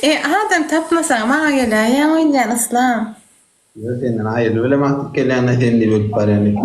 Adam tapmasan bana gel ya oynayan İslam. Yok senden hayır öyle mahtık gelen sen de böyle para yani.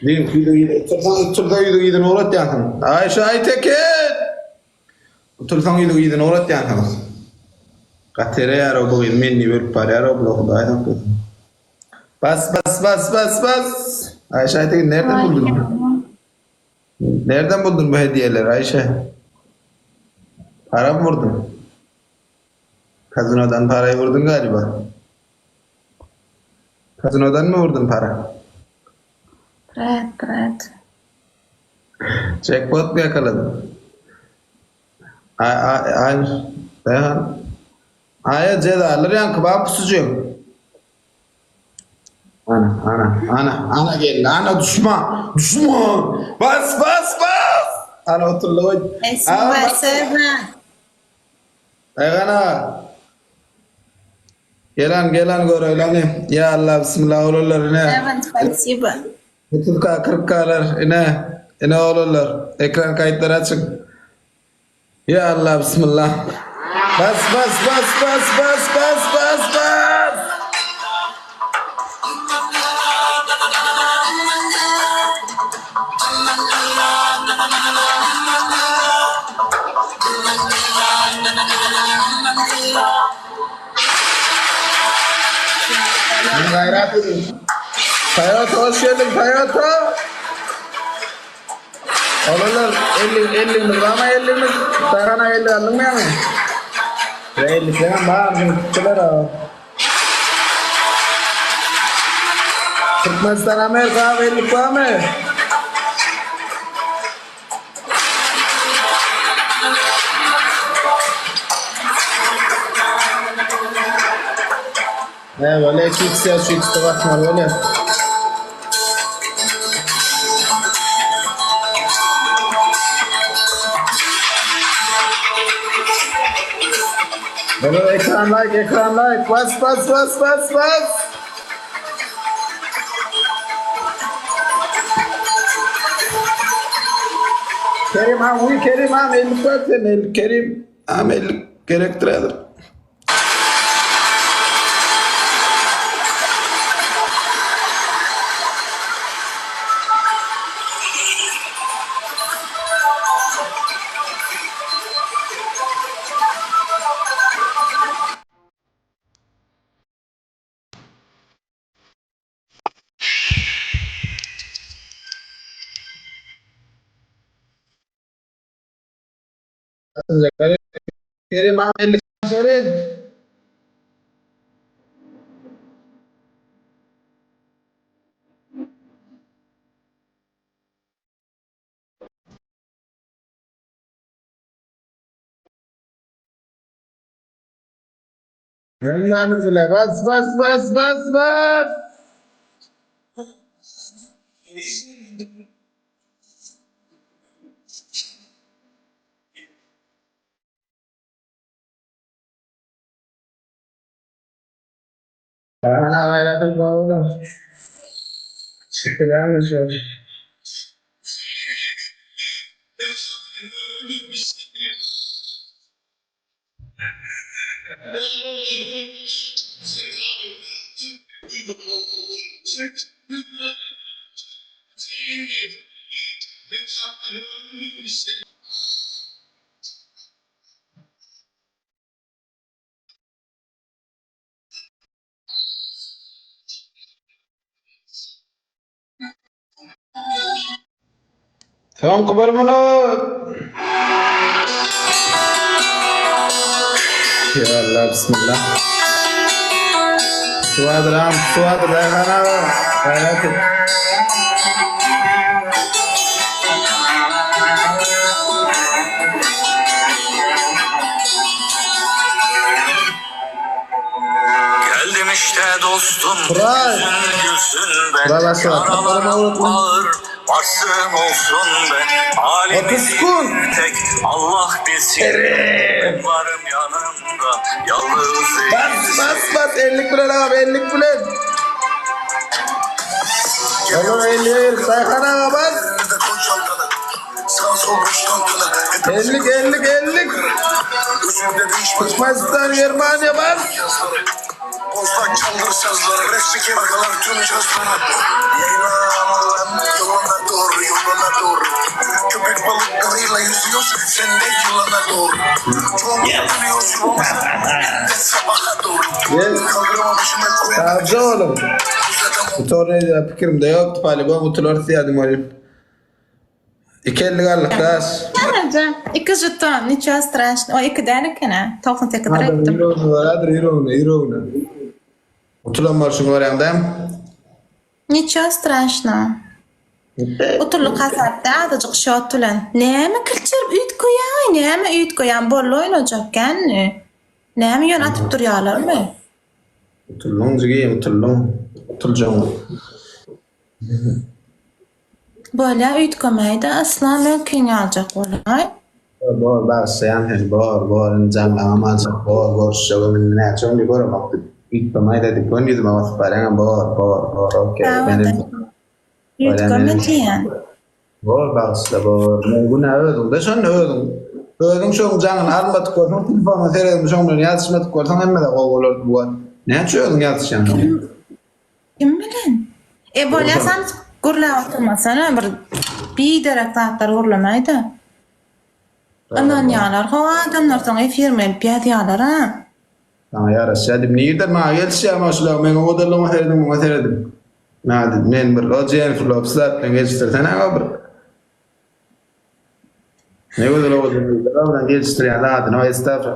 Diyeyim otursan uydu uğrat yansın. Ayşe Aytekin. Otursan uydu uğrat yansın. Katere yara bu menni böyle para yara bu da aynen. Bas. Ayşe Aytekin nereden buldun? Nereden buldun bu hediyeleri Ayşe? Para mı vurdun? Kazinodan parayı vurdun galiba. Kazinodan mı vurdun para? Bırak. Jackpot mu yakaladın? Ay cezaları yankı ben pusucuyum. Ana geldi. Ana düşman. Bas. Ana otur lan. Esma. Ana. Gelen görevlerini. Ya Allah bismillah olurlar ne? Evet, спасибо. Bütün kırıklar ne olurlar. Ekran kayıtları açık. Ya Allah bismillah. Bas. Gayret edin. Hayata hoş geldin hayata. Olurlar 50 ama 50 sana 50 aldın mı yani? 50 falan var mı? Tuttular o. Türkmenistan Amerika 50 var mı? Ne böyle 2x ya şu x'te bakma böyle. Böyle ekran like bas. Kerim ham 50 var sen 50 Kerim ham 50 gerektirir. Kerim ham 50 Kerim. Yanlarınızla bas. Ana hayatım doğru. Şükürler olsun. Tamam kabarım onu. Ya Allah bismillah. Suat Rehana hayatı. Geldim işte dostum. Buray. Gülsün ben. Buray Suat. Yaralarım ağır. Varsın olsun ben. Halimiz tek. Allah bilsin. Ben varım yanımda. Yalnız değilsin. Bas 50 bulan abi 50 bulan. Oğlum 50 sayhana bas. Ellik. Türkmenistan, Germaniya var. Bozdan çaldır sazları, resik evakalar tüm cazlara. Yoluna doğru. Köpek balıklarıyla yüzüyoruz, sen de yoluna doğru. Çoğunu dönüyoruz yoluna, sabaha doğru. Kaldıramamışım el koyun. Savcı oğlum. Bu tornayda fikrimde yoktu. Pali bu mutlular siyadım olayım. 2.50 gallık gaz. Anacığım, 2 jeton, ничего страшного. O 2 derken, 98 lira Hadi ettim. Irovna. Utulan marşın var yandım. Ничего страшного. Oturluk hasapta azıcık şot ulan. Näme kilçirip üýt koýan, näme üýt koýan bolla oýnajak ne? Näme ýön atyp durýarlarmy? Utulcan. Bolla üýt koýmaýda aslan mümkin aljak bolay. Bor bağışlayan her bor cam amacak bor şöyle ne açın bir bor baktık. İlk pamayda dedik kon yüzüme basıp paran bor okey benim Üýt koýmaýan. bor bağışla bor muguna ödüm de şon ödüm şoň janyn almatyk bolsa telefonu teredim şoň ýatışmatyk bolsa hemme de goýular bu ne açýaň ýatışan Kim bilen? Bolla sen gurlap oturmasana bir derek zatlar gurlamaydy. Anan ýalar, adamlar soň efirmel piýat ýalar ha. Ya Raşadim niydir ma gelişe maşallah men odalama herdim. Nadi men bir lojen flopslar geçtirsen ama bir. Ne odalama odalama geçtirýän zady no estağfur.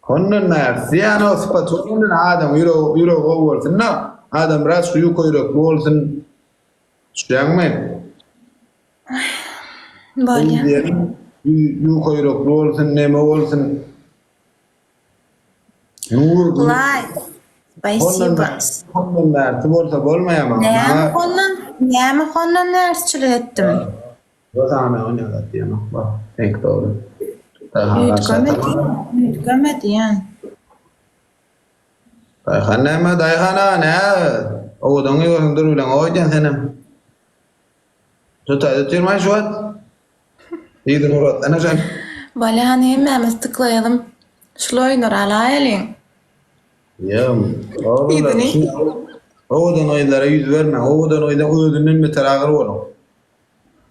Onun nersiyan ospatunun adam euro bolsun no. Adam ras suyu koyrak bolsun. Şeňme. Bolla. Yu koyrak bolsun neme bolsun. Lay. Spasibo. Ondan nersi bolsa bolmaýamam. Näme hondan närsçilik etdim? O zaman oynayalım diyemem. Bak, denk doğru. Ütkömediýän. Dayhana ne? Oğudun yolundur ulan oydan senem. Tutaydı tüyrmay şu at. İyidin Murat, anacan. Bolla hani hemmemiz tıklaýalym. Şuloy nur alaýalyň. Oğudan oylara yüz verme. Oğudan ödünün mi teragır olun.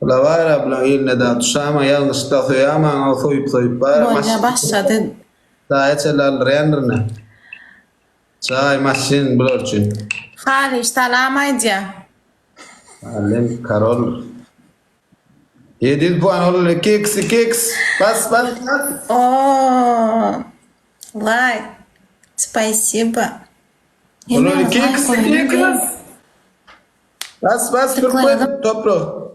Ula var abla eline de tuşama yanlışlıkla soyama soyup Bolla başladı. daha etseler renderine. Çay maşin bulurçun. Hali iştalamaydı. Alem Karol. 7 puan olur. Keks. Bas. Oo. Lay. Spasibo. Olur keks. Bas. Türkmen topro.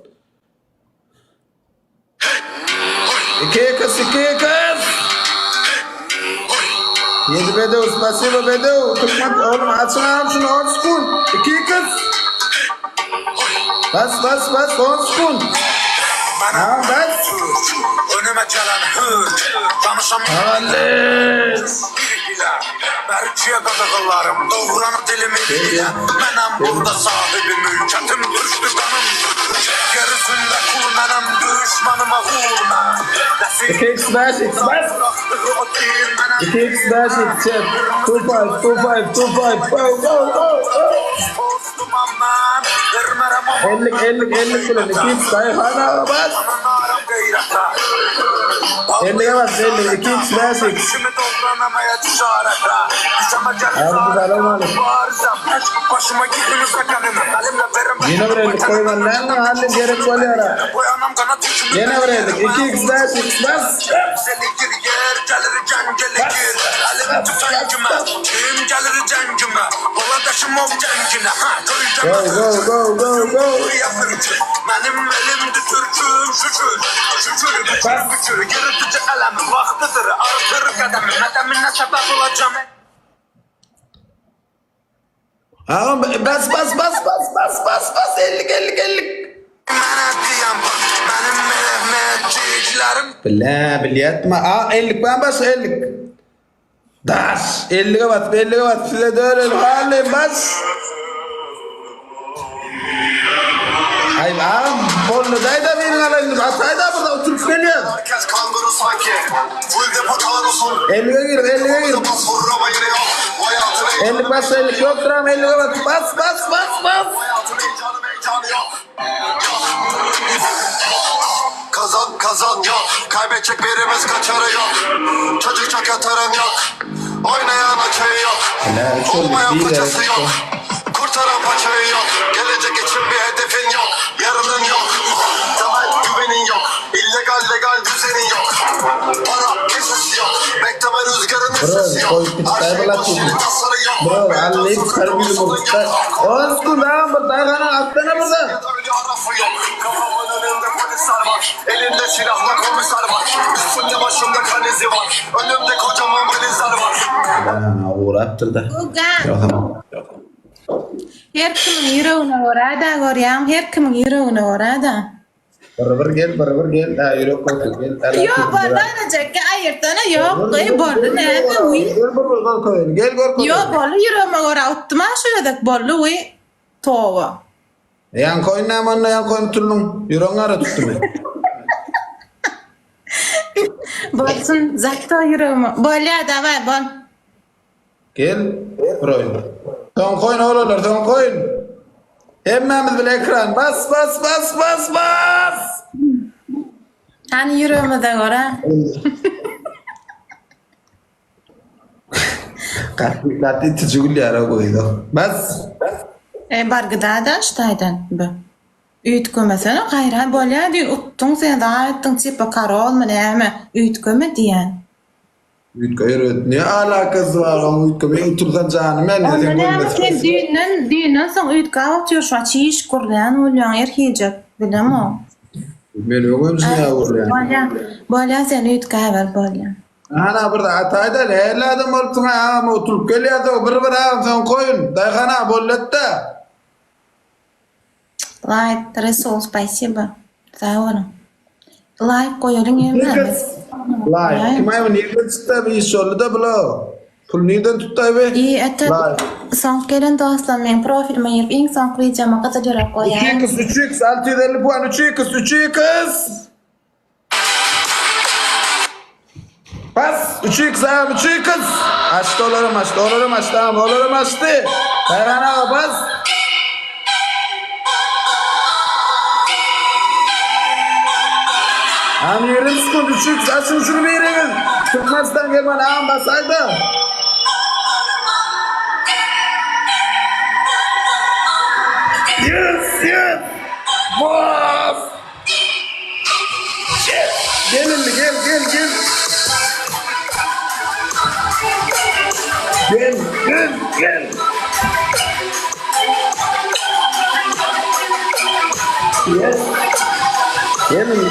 Keks. Yedi bedev, spasibo bedev. Türkmen oğlum açın şunu on spoon. Keks. Bas. On spoon. Tamam bas. Önüme gelen hıç, tanışamıyorum. Berkiye qadağılarım, doğranı dilimi ilə. Mənəm burada sahibi mülkətim, düşdü qanım. Gerisində kul mənəm, düşmanıma vur mən. Keks bas. 2x. Go. Dostumam mən, vermərəm ama. 50 kilo. 2x dayhana bas. Ananarım qeyrətlə. 50'ye bas 2x. İşimi doğranamaya cesaretle. Güceme Abi selam aleyküm. Bağıracağım. Başıma gittiğiniz sakanını. Elimle verim. Yine buraya koyman lan halim gerek oluyor. Boyanam kanat içimi. Yine buraya 2x bas. Seni gir yer, gelir cengeli gir. Elimi tutan kime? Kim gelir cengime? Oladışım ol cengine. Go. Benim elimde türküm şükür. Yırtıcı elemi vaktidir. Artır kademi. Nedemine sebep olacağım. Ağam bas 50. Benim mehmetçiklerim. Bilyatma. 50 ben bas 50. Das 50'ye bas. Size de öyle halim bas. Ay ağam Bollu dayda benim alayım. Atayda burada oturup geliyor. Herkes kanguru sanki. Full depo talan olsun. 50'ye gir, 50'ye gir. Bas vurma yine yok. Hayatın 50 bas 50 yok duram 50'ye bas. Bas bas bas bas. Hayatın heyecanı yok. Kazan kazan yok. Kaybedecek birimiz kaçarı yok. Çocukça yatarım yok. Oynayan açayı yok. Helal, çok Olmayan iyi paçası gerek yok. yok. Kurtaran paçayı yok. Gelecek için bir hedefin yok. Yarının yok. Temel güvenin yok. İllegal legal düzenin yok. Para kesesi yok. Bekleme rüzgarının Bro, sesi yok. koy bir Her şey tane boş yeri tasarı yok. Bro, anlayıp kargülü bu. Olsun lan bu dayana atlana burada. Öyle arafı yok. Kafamın önünde polisler var. Elinde silahla komiser var. Üstünde başımda kanizi var. Önümde kocaman valizler var. Ana uğrattır da. Ugan. Tamam. Her kimin yüreğine orada görýän, her kimin yüreğine orada. Beraber gel. Ha yürü koy gel. Yo, bana jekka ayırtana yok. Bollu näme uy? Gel gör. Yo, bollu yüreğime ora utma şöyle bollu uy. Tova. Yan koyun ne aman yan koyun tullum. Yürüğün ara tuttum ben. Bolsun zakta yüreğime. Bolya davay bol. Gel. Bro. Son koyun oğlanlar son koyun. Hemmemiz bile ekran. Bas. Hani yüreğime de ora. Kati tücül yara koydu. Bas. Bargıda da ştaydan bu. Üytkömesene gaýra bolýa diýen uttuň sen daha etdiň çipa karol mu näme üytköme diýen. Ütköy ne alakası var o ütköme otursan canım ben Onda sen näme sen koyun. düýünden soň üýtkä atýar şu çiş gurlan bolýan erhejek bilemem o. Ben öňüm şuna vurýan. Bolýa sen üýtkä ber bolýan. Ana burada atayda hele adam olsun ha oturup geliyor da bir ha sen koyun. Dayxana bolletda. Лайк, Расул, спасибо. Sağ Лайк koyalım yemeğe. Like. Kimay nereden çıktı bir iş oldu da bula. Pul nereden tuttu be? İyi, etti. Son gelen dostum, men profilime girip en son kıyacağıma katacağım koyayım. 3x 3x 650 puan 3x. Bas 3x abi 3x. Açtı olarım tamam olarım açtı. Dayana bas. Am yerim sıkıntı 3x açın şunu veriniz. Çıkmazdan gel bana am basaydı. Yes. Bas. Gelin gel. Gel. Yes.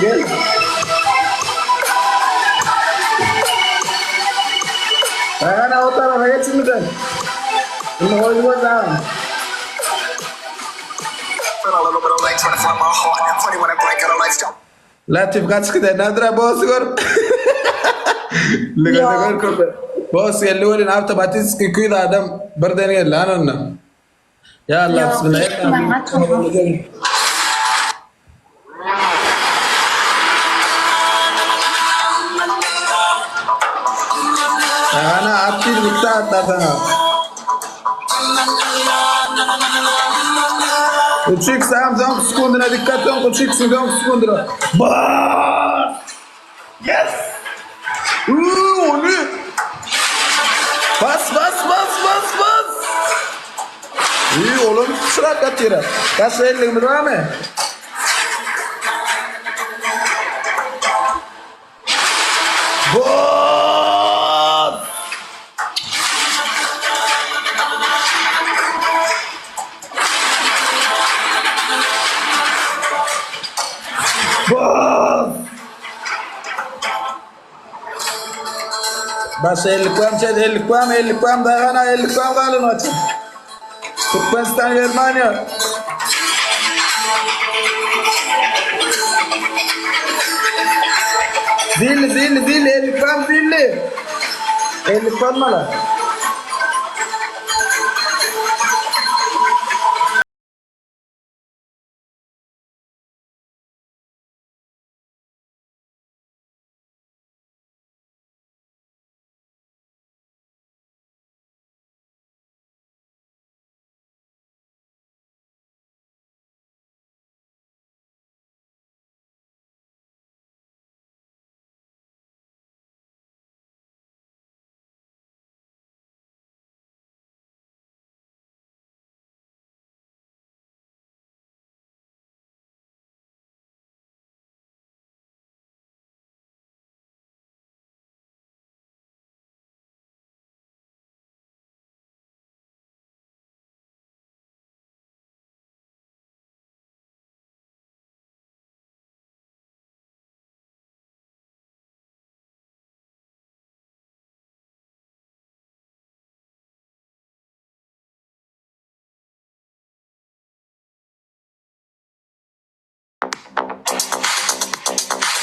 Gel. Ana o tarafa geçin lütfen. Şimdi koyduğum zaman. Latif kaç kıda nadra boss gor. Lega gor. Boss yelli olin hafta batis ki kuyda adam birden geldi anonna. Ya Allah bismillah. Ana attir bitti hatta sana. 3x son sekunduna dikkat edin. 3x son sekunduna. Bas! Yes! O ne? Bas! İyi oğlum sıra katira. Kaç elin mi var mı? Bas! Bas 50 puan daha 50 puan kalın maçı. Türkmenistan Germanya. Zilli 50 puan zilli. 50 puan mala.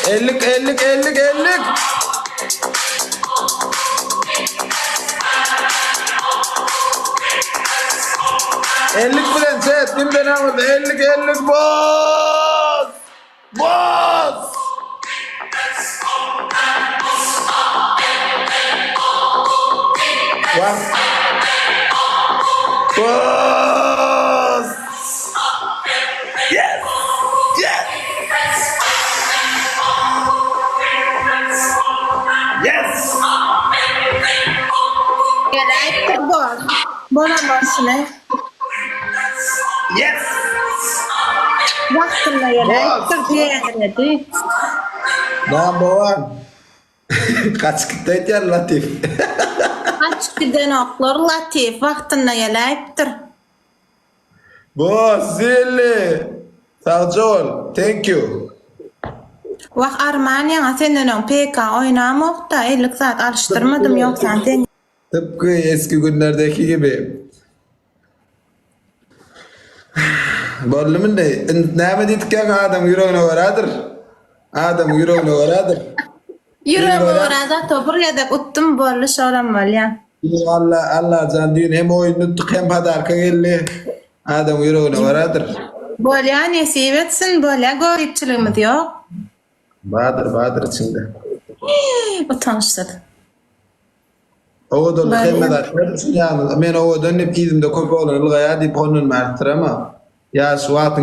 Ellik. Ellik bilen set, kimden alırdı? Ellik, boz! Boz! Bak. Boz! Yes! Yes! Yes! Gelecektir boz. Bolamazsın. Yes! Vaktinde gelecektir diyelim. Number one. Kaç gitti ya Latif? Kaç giden oklar Latif. Vaktinde gelecektir. Boss, zilli. Sağ ol. Thank you. Vak Armanya'na senden PK oynamak da 50 saat alıştırmadım yoksa sen. Tıpkı eski günlerdeki gibi. Bollumun da näme diýdik adam yüreğine varadır. Adam yüreğine varadır. Yüreğime orada topur yedek uttum bollu şolam bol ya. Allah can düğün hem oyunu tuttuk hem padarka geldi. Adam yüreğine varadır. Bol ya nesip etsin bol ya goripçiliğimiz yok. Bahadır içinde. Utanıştırdı. O da kelmeler. Yani men o dönüp izimde köp olur. Ilgaya dip onun martır ama. Ya şu atın